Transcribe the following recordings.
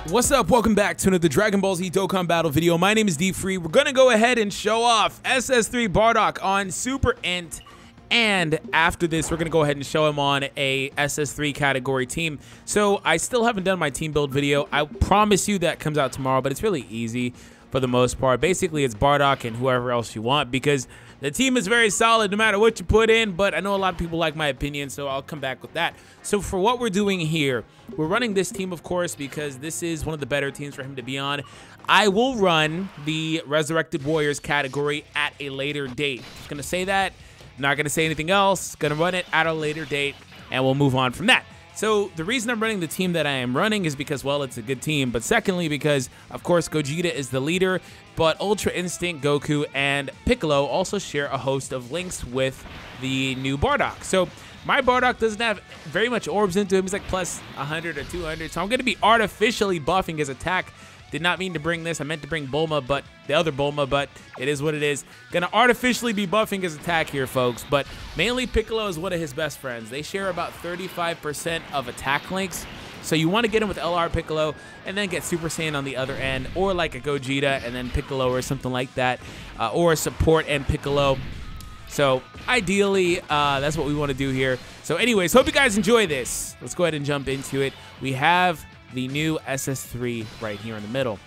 What's up? Welcome back to another Dragon Ball Z Dokkan battle video. My name is D-Free. We're gonna go ahead and show off SS3 BARDOCK on Super INT, and after this, we're gonna go ahead and show him on a SS3 category team. So I still haven't done my team build video. I promise you that comes out tomorrow, but it's really easy for the most part. Basically, it's BARDOCK and whoever else you want because the team is very solid no matter what you put in, but I know a lot of people like my opinion, so I'll come back with that. So for what we're doing here, we're running this team, of course, because this is one of the better teams for him to be on. I will run the Resurrected Warriors category at a later date. Just going to say that. Not going to say anything else. Going to run it at a later date, and we'll move on from that. So the reason I'm running the team that I am running is because, well, it's a good team, but secondly because, of course, Gogeta is the leader, but Ultra Instinct, Goku, and Piccolo also share a host of links with the new Bardock. So my Bardock doesn't have very much orbs into him. He's like plus 100 or 200, so I'm going to be artificially buffing his attack. Did not mean to bring this. I meant to bring Bulma, but the other Bulma, but it is what it is. Gonna artificially be buffing his attack here, folks, but mainly Piccolo is one of his best friends. They share about 35% of attack links, so you want to get him with LR Piccolo and then get Super Saiyan on the other end, or like a Gogeta and then Piccolo or something like that, or a support and Piccolo. So ideally, that's what we want to do here. So anyways, hope you guys enjoy this. Let's go ahead and jump into it. We have the new SS3 right here in the middle.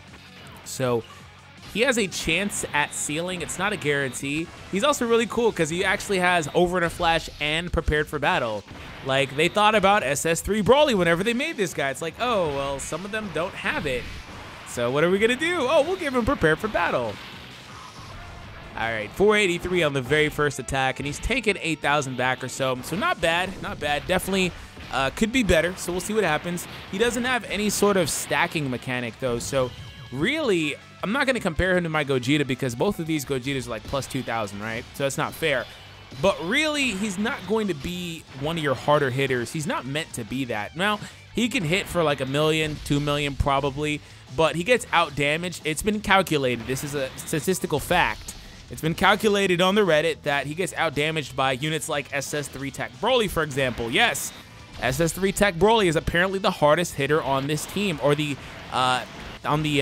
So he has a chance at sealing. It's not a guarantee. He's also really cool because he actually has Over in a Flash and Prepared for Battle. Like, they thought about SS3 Broly whenever they made this guy. It's like, oh, well, some of them don't have it. So what are we going to do? Oh, we'll give him Prepared for Battle. All right, 483 on the very first attack, and he's taking 8,000 back or so. So not bad, not bad. Definitely could be better, so we'll see what happens. He doesn't have any sort of stacking mechanic, though, so really, I'm not going to compare him to my Gogeta because both of these Gogetas are like plus 2,000, right? So that's not fair. But really, he's not going to be one of your harder hitters. He's not meant to be that. Now, he can hit for like 1 million, 2 million probably, but he gets out-damaged. It's been calculated. This is a statistical fact. It's been calculated on the Reddit that he gets out-damaged by units like SS3 Tech Broly, for example. Yes, SS3 Tech Broly is apparently the hardest hitter on this team, or the on the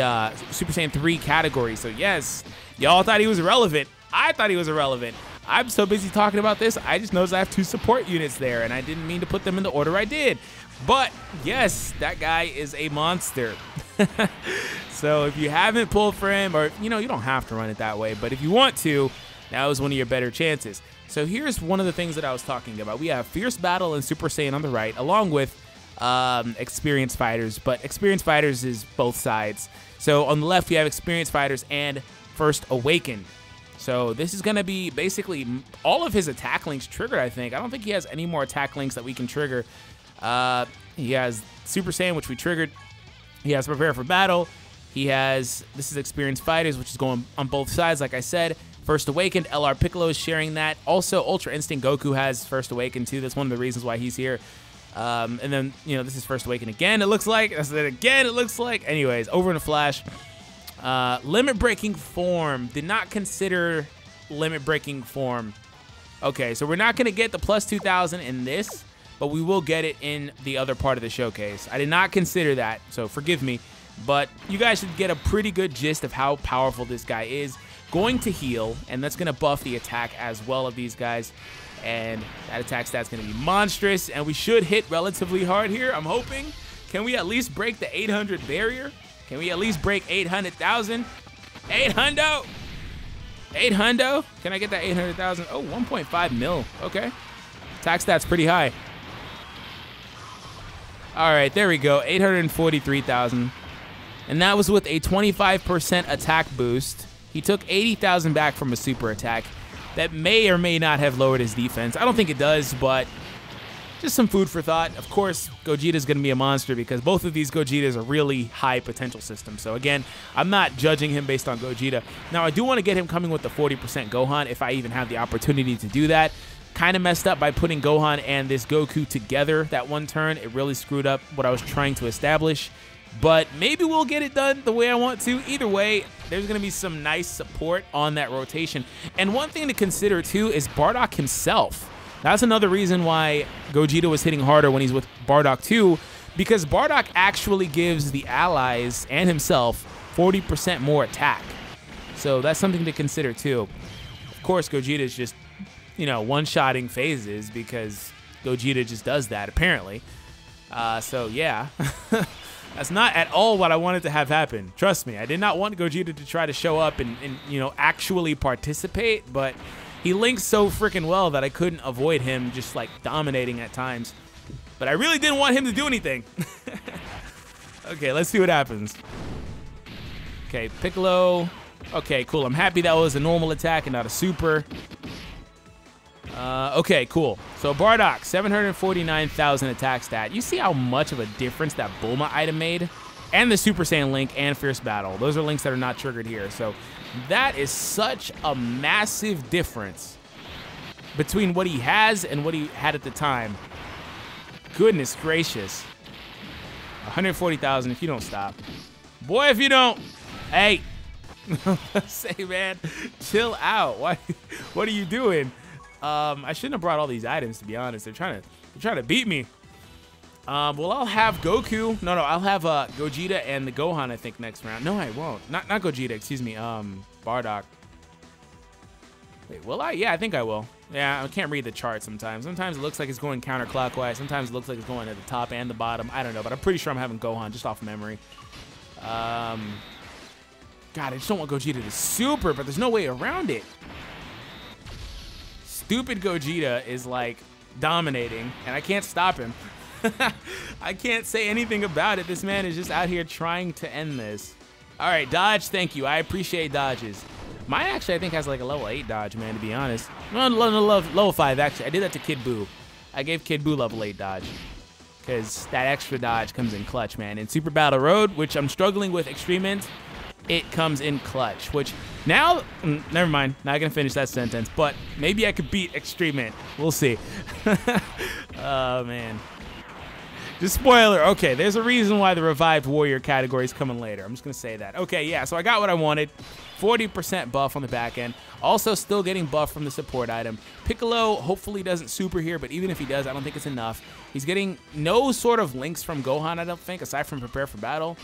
Super Saiyan 3 category. So yes, y'all thought he was irrelevant. I thought he was irrelevant. I'm so busy talking about this, I just noticed I have 2 support units there, and I didn't mean to put them in the order I did. But yes, that guy is a monster. So if you haven't pulled for him, or you know, you don't have to run it that way, but if you want to, that was one of your better chances. So here's one of the things that I was talking about. We have Fierce Battle and Super Saiyan on the right, along with Experienced Fighters, but Experienced Fighters is both sides. So on the left, we have Experienced Fighters and First Awakened. So this is going to be basically all of his attack links triggered, I think. I don't think he has any more attack links that we can trigger. He has Super Saiyan, which we triggered. He has Prepare for Battle. He has, this is Experienced Fighters, which is going on both sides, like I said. First Awakened, LR Piccolo is sharing that. Also, Ultra Instinct Goku has First Awakened, too. That's one of the reasons why he's here. And then, you know, this is First Awakened again, it looks like. That's it again, it looks like. Anyways, Over in a Flash. Limit Breaking Form. Did not consider Limit Breaking Form. Okay, so we're not going to get the plus 2,000 in this, but we will get it in the other part of the showcase. I did not consider that, so forgive me. But you guys should get a pretty good gist of how powerful this guy is. Going to heal, and that's going to buff the attack as well of these guys. And that attack stat's going to be monstrous, and we should hit relatively hard here, I'm hoping. Can we at least break the 800 barrier? Can we at least break 800,000? 800! 800? Can I get that 800,000? Oh, 1.5 mil. Okay. Attack stat's pretty high. All right, there we go. 843,000. And that was with a 25% attack boost. He took 80,000 back from a super attack. That may or may not have lowered his defense. I don't think it does, but just some food for thought. Of course, Gogeta's going to be a monster because both of these Gogetas are really high potential systems. So again, I'm not judging him based on Gogeta. Now, I do want to get him coming with the 40% Gohan if I even have the opportunity to do that. Kind of messed up by putting Gohan and this Goku together that one turn. It really screwed up what I was trying to establish. But maybe we'll get it done the way I want to. Either way, there's going to be some nice support on that rotation. And one thing to consider, too, is Bardock himself. That's another reason why Gogeta was hitting harder when he's with Bardock, too, because Bardock actually gives the allies and himself 40% more attack. So that's something to consider too. Of course, Gogeta is just, you know, one-shotting phases because Gogeta just does that, apparently. So, yeah. That's not at all what I wanted to have happen. Trust me, I did not want Gogeta to try to show up and you know, actually participate, but he links so freaking well that I couldn't avoid him just, like, dominating at times. But I really didn't want him to do anything. Okay, let's see what happens. Okay, Piccolo. Okay, cool. I'm happy that was a normal attack and not a super. Okay, cool. So Bardock, 749,000 attack stat. You see how much of a difference that Bulma item made? And the Super Saiyan link and Fierce Battle. Those are links that are not triggered here. So that is such a massive difference between what he has and what he had at the time. Goodness gracious. 140,000 if you don't stop. Boy, if you don't. Hey. Say, man, chill out. What are you doing? I shouldn't have brought all these items, to be honest. They're trying to beat me. Well, I'll have Goku. No, I'll have Gogeta and the Gohan, I think, next round. No, I won't. Not Gogeta, excuse me. Bardock. Wait, will I? Yeah, I think I will. Yeah, I can't read the chart sometimes. Sometimes it looks like it's going counterclockwise. Sometimes it looks like it's going at the top and the bottom. I don't know, but I'm pretty sure I'm having Gohan just off memory. God, I just don't want Gogeta to super, but there's no way around it. Stupid Gogeta is, like, dominating, and I can't stop him. I can't say anything about it. This man is just out here trying to end this. All right, dodge, thank you. I appreciate dodges. Mine actually, I think, has, like, a level 8 dodge, man, to be honest. No, level 5, actually. I did that to Kid Buu. I gave Kid Buu level 8 dodge because that extra dodge comes in clutch, man. In Super Battle Road, which I'm struggling with Extreme Int, it comes in clutch, which now, never mind, not gonna finish that sentence, but maybe I could beat Extreme Int. We'll see. Oh, man. Just spoiler, okay, there's a reason why the Revived Warrior category is coming later. I'm just gonna say that. Okay, yeah, so I got what I wanted. 40% buff on the back end. Also still getting buff from the support item. Piccolo hopefully doesn't super here, but even if he does, I don't think it's enough. He's getting no sort of links from Gohan, I don't think, aside from Prepare for Battle.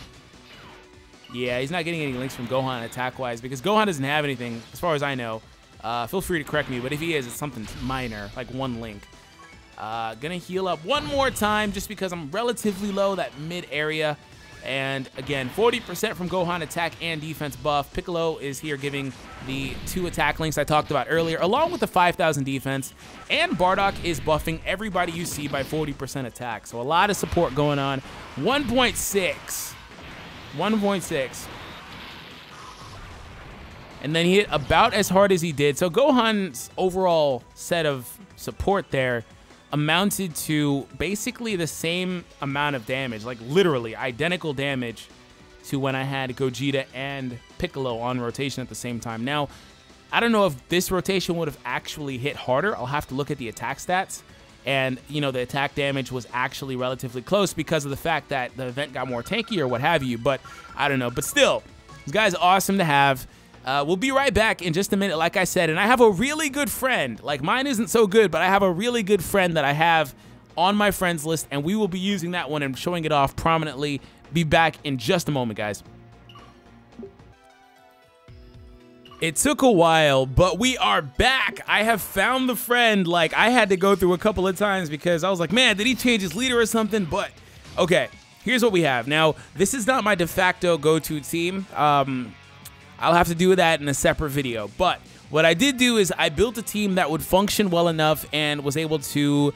Yeah, he's not getting any links from Gohan attack-wise because Gohan doesn't have anything, as far as I know. Feel free to correct me, but if he is, it's something minor, like one link. Gonna heal up one more time just because I'm relatively low, that mid area. And again, 40% from Gohan attack and defense buff. Piccolo is here giving the 2 attack links I talked about earlier, along with the 5,000 defense. And Bardock is buffing everybody you see by 40% attack. So a lot of support going on. 1.6. 1.6. And then he hit about as hard as he did. So Gohan's overall set of support there amounted to basically the same amount of damage, like literally identical damage to when I had Gogeta and Piccolo on rotation at the same time. Now, I don't know if this rotation would have actually hit harder. I'll have to look at the attack stats. And, you know, the attack damage was actually relatively close because of the fact that the event got more tanky or what have you. But I don't know. But still, this guy's awesome to have. We'll be right back in just a minute, like I said. And I have a really good friend. Like, mine isn't so good, but I have a really good friend that I have on my friends list. And we will be using that one and showing it off prominently. Be back in just a moment, guys. It took a while, but we are back. I have found the friend. Like, I had to go through a couple of times because I was like, man, did he change his leader or something? But, okay, here's what we have. Now, this is not my de facto go-to team. I'll have to do that in a separate video. But what I did do is I built a team that would function well enough and was able to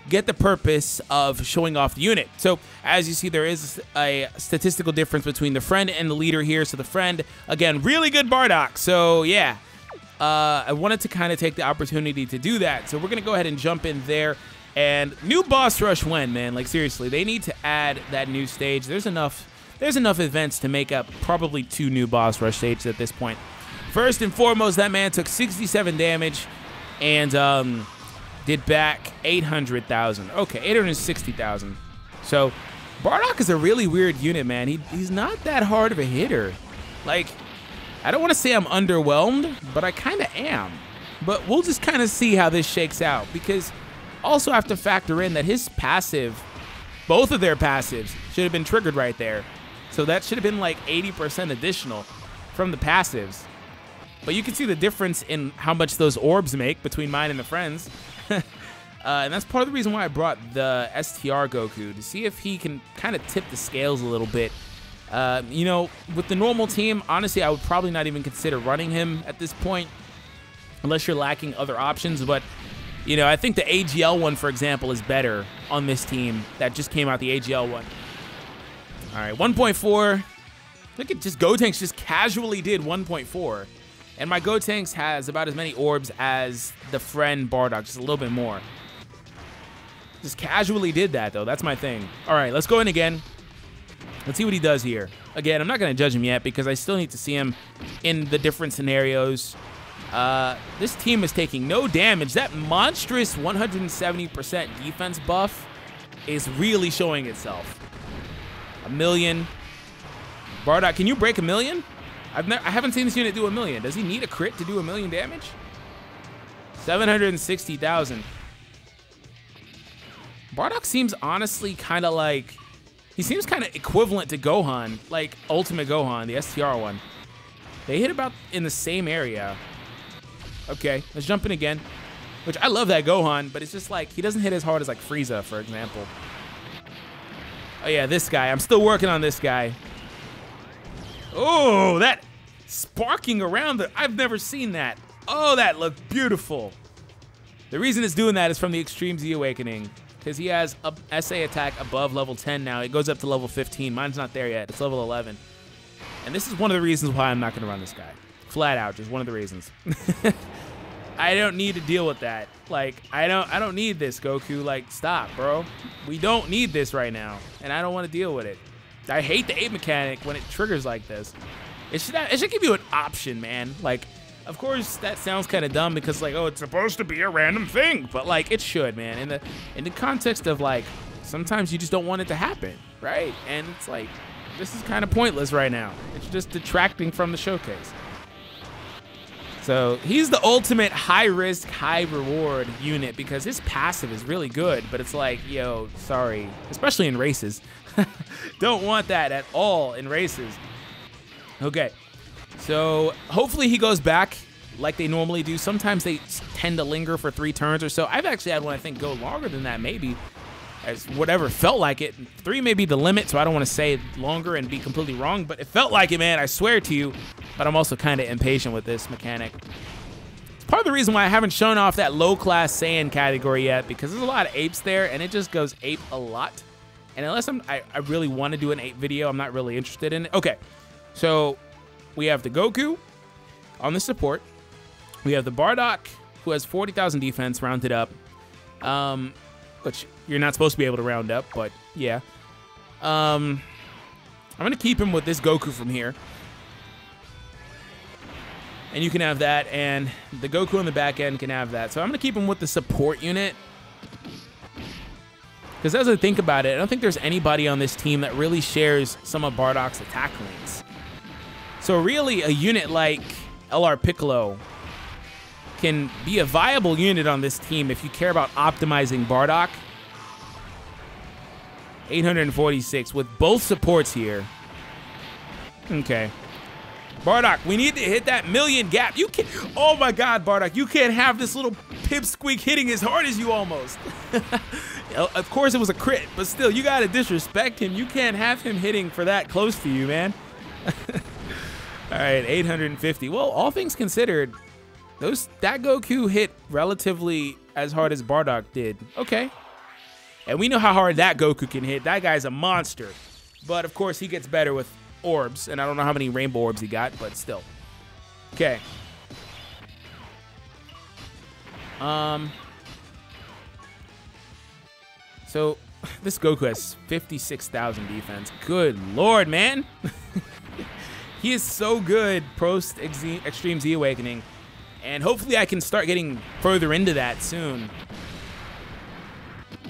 get the purpose of showing off the unit. So as you see, there is a statistical difference between the friend and the leader here. So the friend, again, really good Bardock. So yeah, I wanted to kind of take the opportunity to do that. So we're going to go ahead and jump in there. And new boss rush when, man, like seriously, they need to add that new stage. There's enough events to make up probably 2 new boss rush stages at this point. First and foremost, that man took 67 damage and did back 800,000. Okay, 860,000. So Bardock is a really weird unit, man. He's not that hard of a hitter. Like, I don't want to say I'm underwhelmed, but I kind of am. But we'll just kind of see how this shakes out because also have to factor in that his passive Both of their passives should have been triggered right there. So that should have been like 80% additional from the passives. But you can see the difference in how much those orbs make between mine and the friends. And that's part of the reason why I brought the STR Goku, to see if he can kind of tip the scales a little bit. You know, with the normal team, honestly, I would probably not even consider running him at this point, unless you're lacking other options. But, you know, I think the AGL one, for example, is better on this team that just came out, the AGL one. All right, 1.4. Look at just Gotenks just casually did 1.4. And my Gotenks has about as many orbs as the friend Bardock, just a little bit more. Just casually did that, though. That's my thing. All right, let's go in again. Let's see what he does here. Again, I'm not going to judge him yet because I still need to see him in the different scenarios. This team is taking no damage. That monstrous 170% defense buff is really showing itself. 1 million. Bardock, can you break 1 million? I haven't seen this unit do 1 million. Does he need a crit to do 1 million damage? 760,000. Bardock seems honestly kind of like, he seems kind of equivalent to Gohan, like Ultimate Gohan, the STR one. They hit about in the same area. Okay, let's jump in again. Which I love that Gohan, but it's just like, he doesn't hit as hard as like Frieza, for example. Oh yeah, this guy. I'm still working on this guy. Oh, that sparking around I've never seen that. Oh, that looked beautiful. The reason it's doing that is from the Extreme Z Awakening, because he has a SA attack above level 10 now. It goes up to level 15. Mine's not there yet. It's level 11. And this is one of the reasons why I'm not going to run this guy. Flat out, just one of the reasons. I don't need to deal with that. Like, I don't need this, Goku. Like, stop, bro. We don't need this right now, and I don't want to deal with it. I hate the 8 mechanic when it triggers like this. It should give you an option, man. Like, of course, that sounds kind of dumb because, like, oh, it's supposed to be a random thing. But, like, it should, man. In the context of, like, sometimes you just don't want it to happen, right? And it's like, this is kind of pointless right now. It's just detracting from the showcase. So, he's the ultimate high-risk, high-reward unit because his passive is really good. But it's like, yo, sorry. Especially in races. Don't want that at all in races. Okay. So, hopefully he goes back like they normally do. Sometimes they tend to linger for 3 turns or so. I've actually had one, I think, go longer than that, maybe. As whatever felt like it. 3 may be the limit, so I don't want to say longer and be completely wrong. But it felt like it, man. I swear to you. But I'm also kind of impatient with this mechanic. It's part of the reason why I haven't shown off that low-class Saiyan category yet, because there's a lot of apes there, and it just goes ape a lot. And unless I really want to do an ape video, I'm not really interested in it. Okay, so we have the Goku on the support. We have the Bardock, who has 40,000 defense, rounded up. Which you're not supposed to be able to round up, but yeah. I'm going to keep him with this Goku from here. And you can have that, and the Goku on the back end can have that. So I'm going to keep him with the support unit. Because as I think about it, I don't think there's anybody on this team that really shares some of Bardock's attack lanes. So really, a unit like LR Piccolo can be a viable unit on this team if you care about optimizing Bardock. 846 with both supports here. Okay. Bardock, we need to hit that 1 million gap. You can't. Oh my God, Bardock, you can't have this little pipsqueak hitting as hard as you almost. Of course, it was a crit, but still, you gotta disrespect him. You can't have him hitting for that close to you, man. All right, 850. Well, all things considered, that Goku hit relatively as hard as Bardock did. Okay. And we know how hard that Goku can hit. That guy's a monster. But, of course, he gets better with orbs. And I don't know how many rainbow orbs he got, but still. Okay. So, this Goku has 56,000 defense. Good Lord, man. He is so good post Extreme Z Awakening. And hopefully I can start getting further into that soon.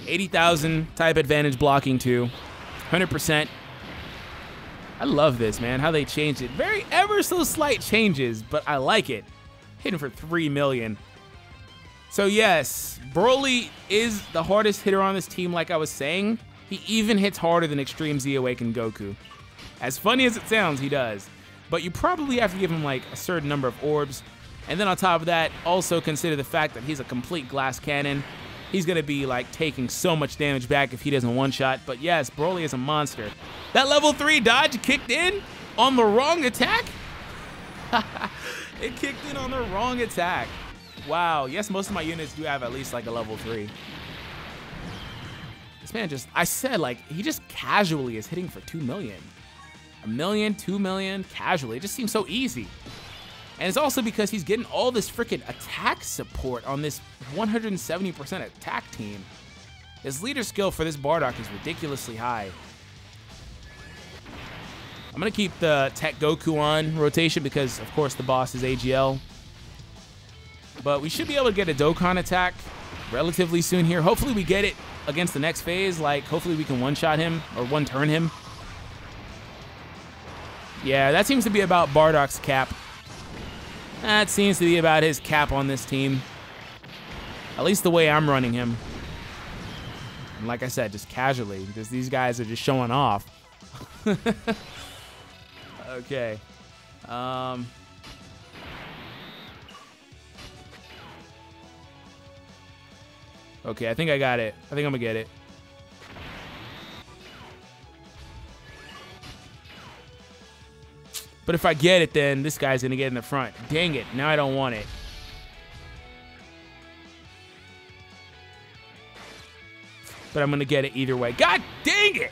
80,000 type advantage blocking too. 100%. I love this, man, how they changed it. Very ever so slight changes, but I like it. Hitting for 3 million. So yes, Broly is the hardest hitter on this team, like I was saying. He even hits harder than Extreme Z Awakened Goku. As funny as it sounds, he does. But you probably have to give him like a certain number of orbs. And then on top of that, also consider the fact that he's a complete glass cannon. He's going to be like taking so much damage back if he doesn't one-shot. But yes, Broly is a monster. That level 3 dodge kicked in on the wrong attack? It kicked in on the wrong attack. Wow. Yes, most of my units do have at least like a level 3. This man just, I said like, he just casually is hitting for 2 million. 1 million, 2 million, casually. It just seems so easy. And it's also because he's getting all this freaking attack support on this 170% attack team. His leader skill for this Bardock is ridiculously high. I'm going to keep the Tech Goku on rotation because, of course, the boss is AGL. But we should be able to get a Dokkan attack relatively soon here. Hopefully we get it against the next phase. Like, hopefully we can one-shot him or one-turn him. Yeah, that seems to be about Bardock's cap. That seems to be about his cap on this team. At least the way I'm running him. And like I said, just casually, because these guys are just showing off. Okay. Okay, I think I got it. I think I'm gonna get it. But if I get it, then this guy's gonna get in the front. Dang it, now I don't want it. But I'm gonna get it either way. God dang it!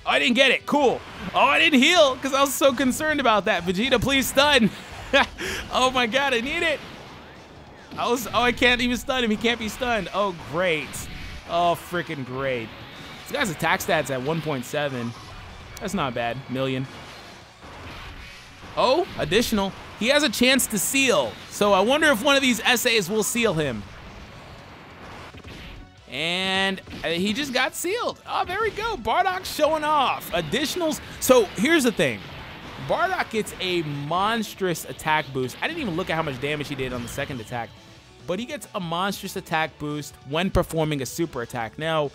Oh, I didn't get it, cool. Oh, I didn't heal, because I was so concerned about that. Vegeta, please stun. Oh my God, I need it. Oh, I can't even stun him, he can't be stunned. Oh, great. Oh, freaking great. This guy's attack stats at 1.7. That's not bad, million. Oh, additional. He has a chance to seal. So I wonder if one of these essays will seal him. And he just got sealed. Oh, there we go. Bardock showing off. Additionals. So here's the thing. Bardock gets a monstrous attack boost. I didn't even look at how much damage he did on the second attack. But he gets a monstrous attack boost when performing a super attack. Now,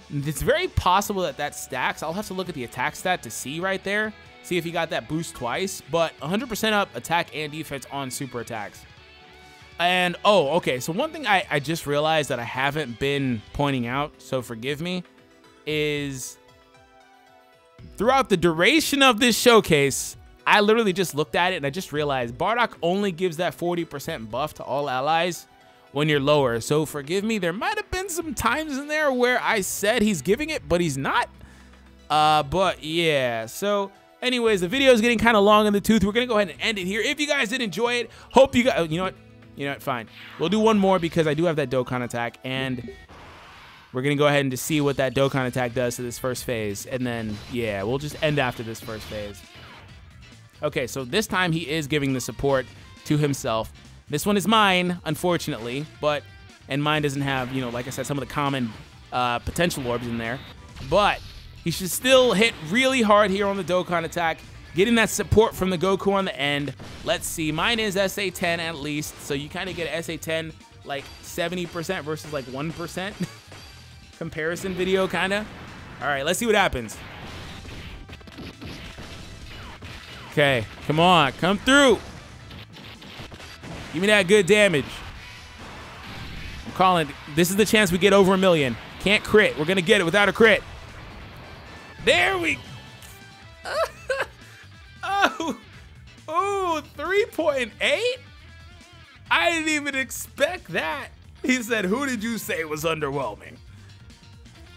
it's very possible that that stacks. I'll have to look at the attack stat to see right there. See if he got that boost twice, but 100% up attack and defense on super attacks. And, oh, okay, so one thing I just realized that I haven't been pointing out, so forgive me, is throughout the duration of this showcase, I literally just looked at it and I just realized Bardock only gives that 40% buff to all allies when you're lower. So forgive me, there might have been some times in there where I said he's giving it, but he's not. But yeah, so anyways, the video is getting kind of long in the tooth. We're going to go ahead and end it here. If you guys did enjoy it, hope you guys, you know what, fine. We'll do one more because I do have that Dokkan attack, and we're going to go ahead and just see what that Dokkan attack does to this first phase. And then, yeah, we'll just end after this first phase. Okay, so this time he is giving the support to himself. This one is mine, unfortunately, and mine doesn't have, you know, like I said, some of the common potential orbs in there. But he should still hit really hard here on the Dokkan attack, getting that support from the Goku on the end. Let's see, mine is SA10 at least, so you kind of get an SA10 like 70% versus like 1% comparison video, kind of. All right, let's see what happens. Okay, come on, come through. Give me that good damage. I'm calling it. This is the chance we get over 1 million. Can't crit. We're going to get it without a crit. There we... Oh, 3.8? I didn't even expect that. He said, who did you say was underwhelming?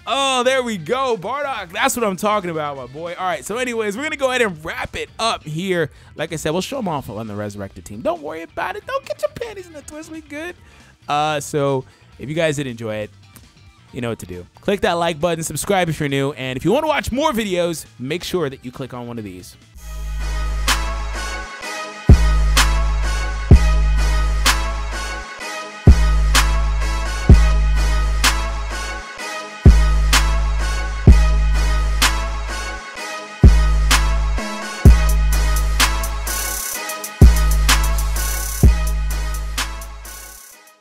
Oh, there we go, Bardock. That's what I'm talking about, my boy. All right, so anyways, we're going to go ahead and wrap it up here. Like I said, we'll show them off on the Resurrected team. Don't worry about it. Don't get your panties in the twist. We good. So if you guys did enjoy it, you know what to do. Click that like button, subscribe if you're new, and if you want to watch more videos, make sure that you click on one of these.